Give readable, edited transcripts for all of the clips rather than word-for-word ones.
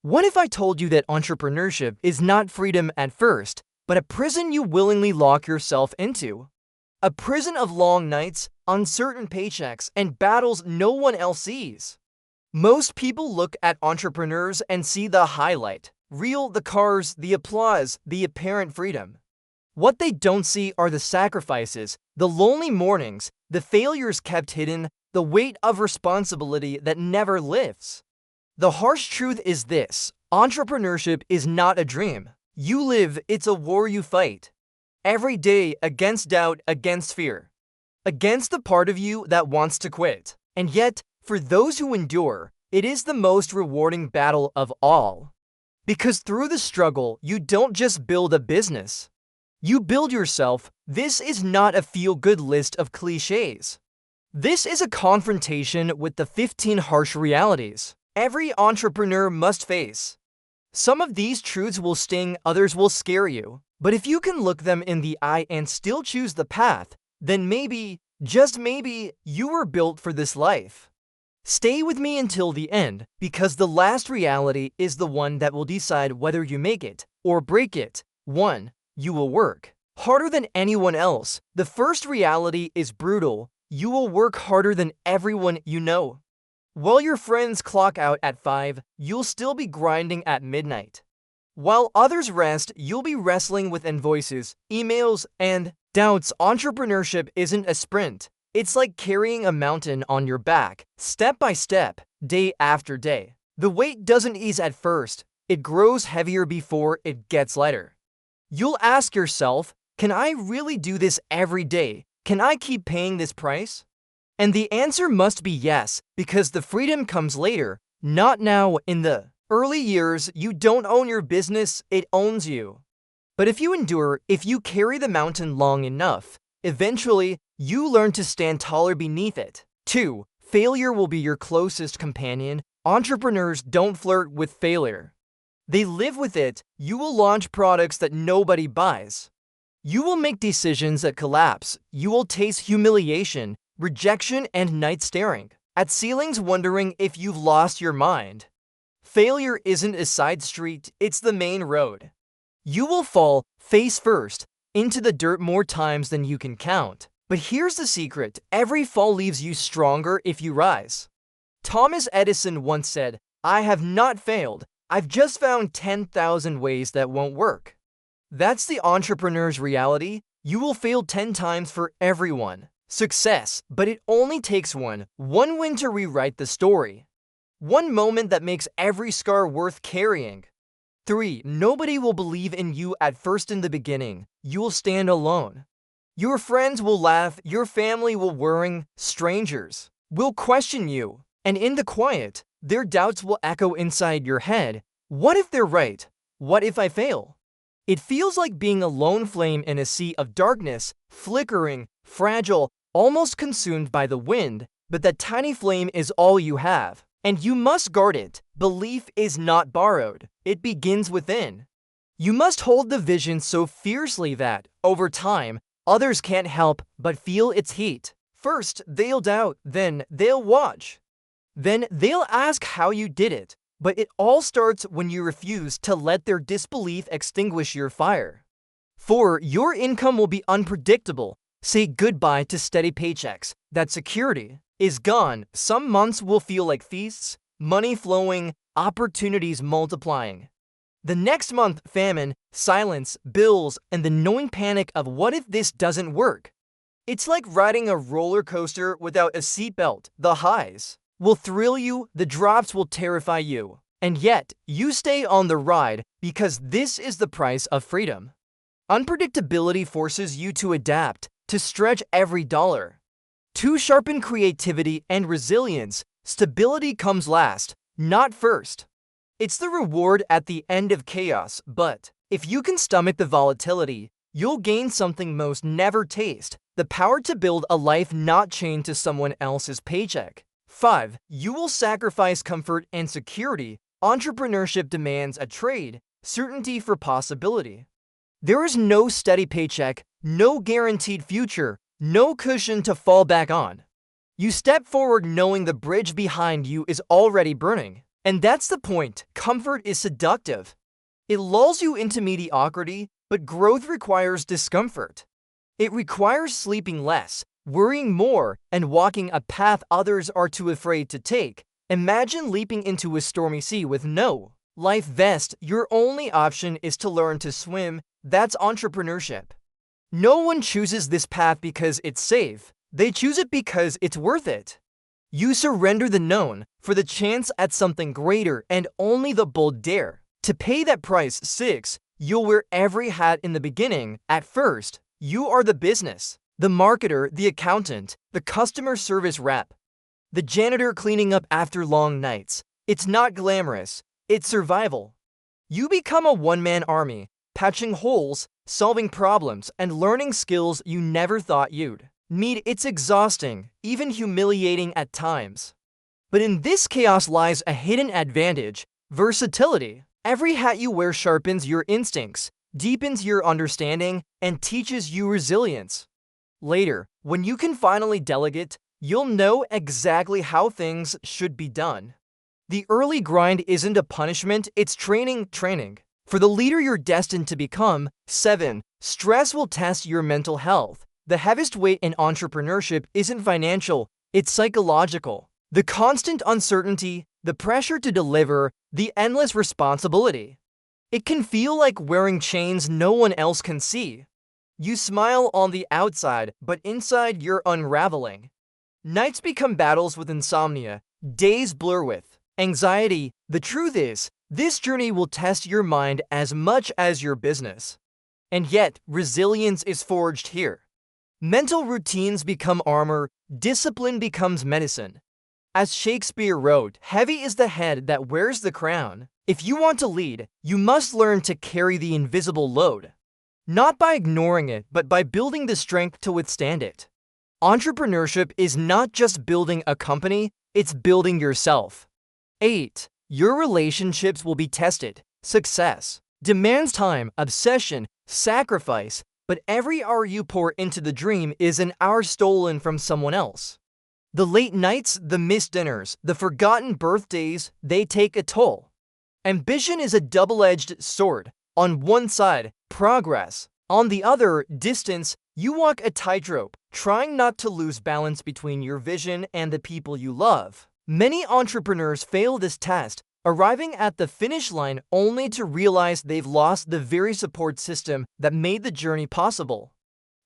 What if I told you that entrepreneurship is not freedom at first, but a prison you willingly lock yourself into? A prison of long nights, uncertain paychecks, and battles no one else sees. Most people look at entrepreneurs and see the highlight reel, the cars, the applause, the apparent freedom. What they don't see are the sacrifices, the lonely mornings, the failures kept hidden, the weight of responsibility that never lifts. The harsh truth is this: entrepreneurship is not a dream you live, it's a war you fight. Every day, against doubt, against fear, against the part of you that wants to quit. And yet, for those who endure, it is the most rewarding battle of all. Because through the struggle, you don't just build a business. You build yourself. This is not a feel-good list of cliches. This is a confrontation with the 15 harsh realities every entrepreneur must face. Some of these truths will sting, others will scare you. But if you can look them in the eye and still choose the path, then maybe, just maybe, you were built for this life. Stay with me until the end, because the last reality is the one that will decide whether you make it or break it. 1. You will work harder than anyone else. The first reality is brutal. You will work harder than everyone you know. While your friends clock out at 5, you'll still be grinding at midnight. While others rest, you'll be wrestling with invoices, emails, and doubts. Entrepreneurship isn't a sprint. It's like carrying a mountain on your back, step by step, day after day. The weight doesn't ease at first. It grows heavier before it gets lighter. You'll ask yourself, can I really do this every day? Can I keep paying this price? And the answer must be yes, because the freedom comes later, not now. In the early years, you don't own your business, it owns you. But if you endure, if you carry the mountain long enough, eventually, you learn to stand taller beneath it. 2. Failure will be your closest companion. Entrepreneurs don't flirt with failure. They live with it. You will launch products that nobody buys. You will make decisions that collapse. You will taste humiliation, rejection, and night staring at ceilings wondering if you've lost your mind. Failure isn't a side street, it's the main road. You will fall, face first, into the dirt more times than you can count. But here's the secret: every fall leaves you stronger if you rise. Thomas Edison once said, "I have not failed, I've just found 10,000 ways that won't work." That's the entrepreneur's reality. You will fail 10 times for everyone. Success, but it only takes one win to rewrite the story. One moment that makes every scar worth carrying. 3. Nobody will believe in you at first. In the beginning, you will stand alone. Your friends will laugh, your family will worry, strangers will question you. And in the quiet, their doubts will echo inside your head. What if they're right? What if I fail? It feels like being a lone flame in a sea of darkness, flickering, fragile, almost consumed by the wind, but that tiny flame is all you have, and you must guard it. Belief is not borrowed, it begins within. You must hold the vision so fiercely that, over time, others can't help but feel its heat. First, they'll doubt, then they'll watch. Then they'll ask how you did it, but it all starts when you refuse to let their disbelief extinguish your fire. 4. Your income will be unpredictable. Say goodbye to steady paychecks. That security is gone. Some months will feel like feasts, money flowing, opportunities multiplying. The next month, famine, silence, bills, and the gnawing panic of what if this doesn't work? It's like riding a roller coaster without a seatbelt. The highs will thrill you, the drops will terrify you. And yet, you stay on the ride because this is the price of freedom. Unpredictability forces you to adapt, to stretch every dollar. To sharpen creativity and resilience, stability comes last, not first. It's the reward at the end of chaos, but if you can stomach the volatility, you'll gain something most never taste: the power to build a life not chained to someone else's paycheck. 5. You will sacrifice comfort and security. Entrepreneurship demands a trade, certainty for possibility. There is no steady paycheck, no guaranteed future, no cushion to fall back on. You step forward knowing the bridge behind you is already burning. And that's the point. Comfort is seductive. It lulls you into mediocrity, but growth requires discomfort. It requires sleeping less, worrying more, and walking a path others are too afraid to take. Imagine leaping into a stormy sea with no life vest. Your only option is to learn to swim. That's entrepreneurship. No one chooses this path because it's safe. They choose it because it's worth it. You surrender the known for the chance at something greater, and only the bold dare to pay that price. 6. You'll wear every hat in the beginning. At first, you are the business, the marketer, the accountant, the customer service rep, the janitor cleaning up after long nights. It's not glamorous, it's survival. You become a one-man army, patching holes, solving problems, and learning skills you never thought you'd need. It's exhausting, even humiliating at times. But in this chaos lies a hidden advantage: versatility. Every hat you wear sharpens your instincts, deepens your understanding, and teaches you resilience. Later, when you can finally delegate, you'll know exactly how things should be done. The early grind isn't a punishment, it's training. For the leader you're destined to become. 7. Stress will test your mental health. The heaviest weight in entrepreneurship isn't financial, it's psychological. The constant uncertainty, the pressure to deliver, the endless responsibility. It can feel like wearing chains no one else can see. You smile on the outside, but inside you're unraveling. Nights become battles with insomnia, days blur with anxiety. The truth is, this journey will test your mind as much as your business. And yet, resilience is forged here. Mental routines become armor, discipline becomes medicine. As Shakespeare wrote, heavy is the head that wears the crown. If you want to lead, you must learn to carry the invisible load. Not by ignoring it, but by building the strength to withstand it. Entrepreneurship is not just building a company, it's building yourself. 8. Your relationships will be tested. Success demands time, obsession, sacrifice, but every hour you pour into the dream is an hour stolen from someone else. The late nights, the missed dinners, the forgotten birthdays, they take a toll. Ambition is a double-edged sword. On one side, progress. On the other, distance. You walk a tightrope, trying not to lose balance between your vision and the people you love. Many entrepreneurs fail this test, arriving at the finish line only to realize they've lost the very support system that made the journey possible.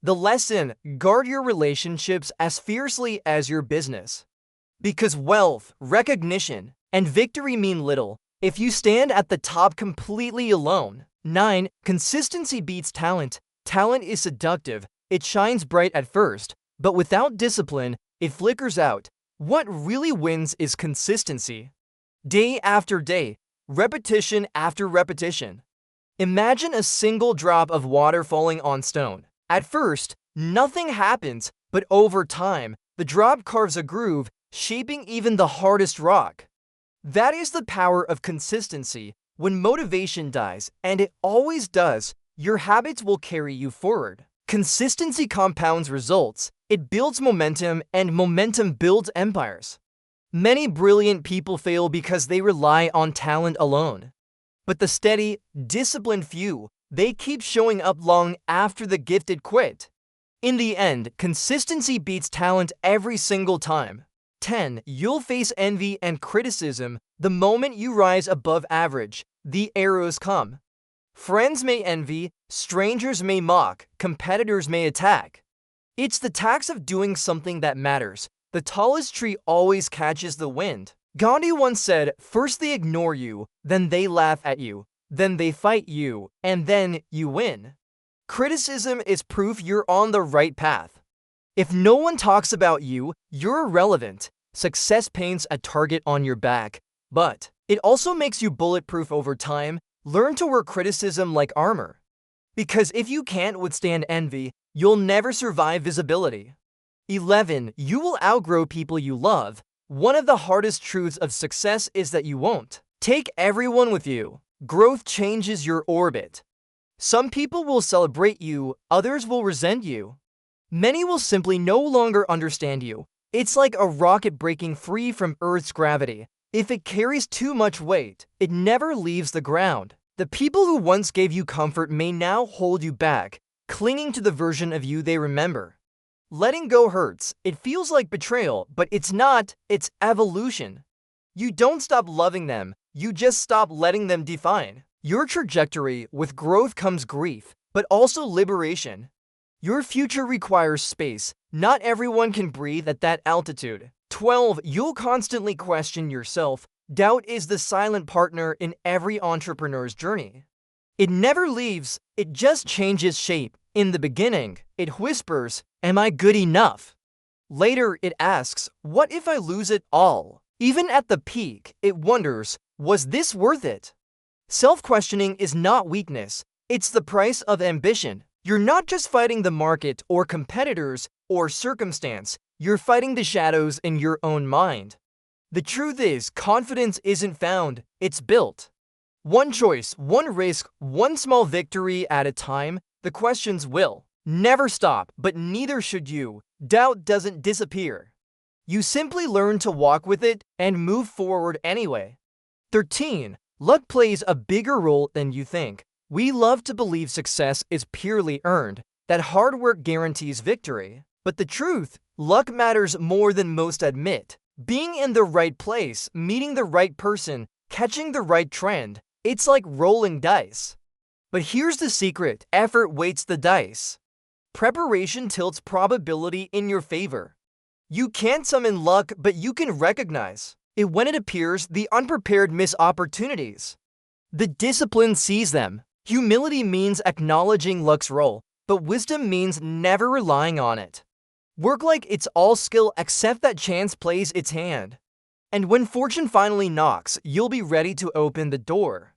The lesson: guard your relationships as fiercely as your business. Because wealth, recognition, and victory mean little if you stand at the top completely alone. 9. Consistency beats talent. Talent is seductive. It shines bright at first, but without discipline, it flickers out. What really wins is consistency. Day after day, repetition after repetition. Imagine a single drop of water falling on stone. At first, nothing happens, but over time, the drop carves a groove, shaping even the hardest rock. That is the power of consistency. When motivation dies, and it always does, your habits will carry you forward. Consistency compounds results. It builds momentum, and momentum builds empires. Many brilliant people fail because they rely on talent alone. But the steady, disciplined few, they keep showing up long after the gifted quit. In the end, consistency beats talent every single time. 10. You'll face envy and criticism. The moment you rise above average, the arrows come. Friends may envy, strangers may mock, competitors may attack. It's the tax of doing something that matters. The tallest tree always catches the wind. Gandhi once said, first they ignore you, then they laugh at you, then they fight you, and then you win. Criticism is proof you're on the right path. If no one talks about you, you're irrelevant. Success paints a target on your back, but it also makes you bulletproof over time. Learn to wear criticism like armor. Because if you can't withstand envy, you'll never survive visibility. 11. You will outgrow people you love. One of the hardest truths of success is that you won't take everyone with you. Growth changes your orbit. Some people will celebrate you, others will resent you. Many will simply no longer understand you. It's like a rocket breaking free from Earth's gravity. If it carries too much weight, it never leaves the ground. The people who once gave you comfort may now hold you back, clinging to the version of you they remember. Letting go hurts. It feels like betrayal, but it's not, it's evolution. You don't stop loving them, you just stop letting them define your trajectory. With growth comes grief, but also liberation. Your future requires space. Not everyone can breathe at that altitude. 12. You'll constantly question yourself. Doubt is the silent partner in every entrepreneur's journey. It never leaves, it just changes shape. In the beginning, it whispers, "Am I good enough?" Later, it asks, "What if I lose it all?" Even at the peak, it wonders, "Was this worth it?" Self-questioning is not weakness, it's the price of ambition. You're not just fighting the market or competitors or circumstance, you're fighting the shadows in your own mind. The truth is, confidence isn't found, it's built. One choice, one risk, one small victory at a time. The questions will never stop, but neither should you. Doubt doesn't disappear. You simply learn to walk with it and move forward anyway. 13. Luck plays a bigger role than you think. We love to believe success is purely earned, that hard work guarantees victory. But the truth, luck matters more than most admit. Being in the right place, meeting the right person, catching the right trend, it's like rolling dice. But here's the secret, effort weights the dice. Preparation tilts probability in your favor. You can't summon luck, but you can recognize it when it appears. The unprepared miss opportunities. The disciplined seize them. Humility means acknowledging luck's role, but wisdom means never relying on it. Work like it's all skill, accept that chance plays its hand. And when fortune finally knocks, you'll be ready to open the door.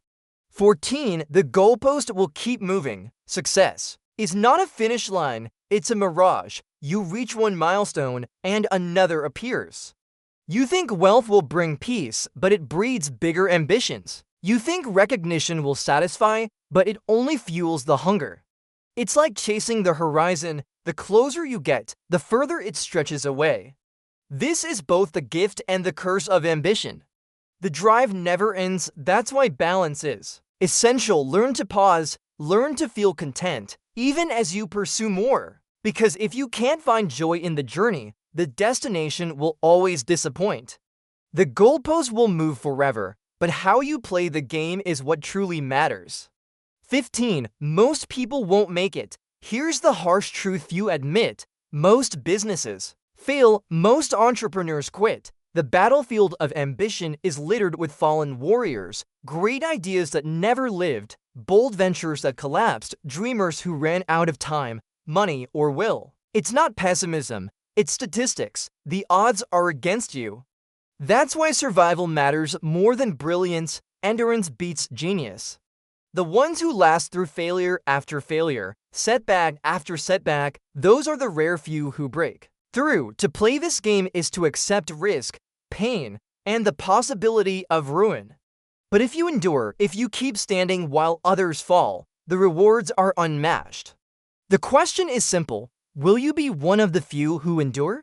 14. The goalpost will keep moving. Success is not a finish line, it's a mirage. You reach one milestone and another appears. You think wealth will bring peace, but it breeds bigger ambitions. You think recognition will satisfy, but it only fuels the hunger. It's like chasing the horizon. The closer you get, the further it stretches away. This is both the gift and the curse of ambition. The drive never ends, that's why balance is essential. Learn to pause, learn to feel content, even as you pursue more. Because if you can't find joy in the journey, the destination will always disappoint. The goalpost will move forever, but how you play the game is what truly matters. 15. Most people won't make it. Here's the harsh truth few admit. Most businesses fail, most entrepreneurs quit. The battlefield of ambition is littered with fallen warriors, great ideas that never lived, bold ventures that collapsed, dreamers who ran out of time, money, or will. It's not pessimism, it's statistics. The odds are against you. That's why survival matters more than brilliance. Endurance beats genius. The ones who last through failure after failure, setback after setback, those are the rare few who break through. To play this game is to accept risk, pain, and the possibility of ruin. But if you endure, if you keep standing while others fall, the rewards are unmatched. The question is simple: will you be one of the few who endure?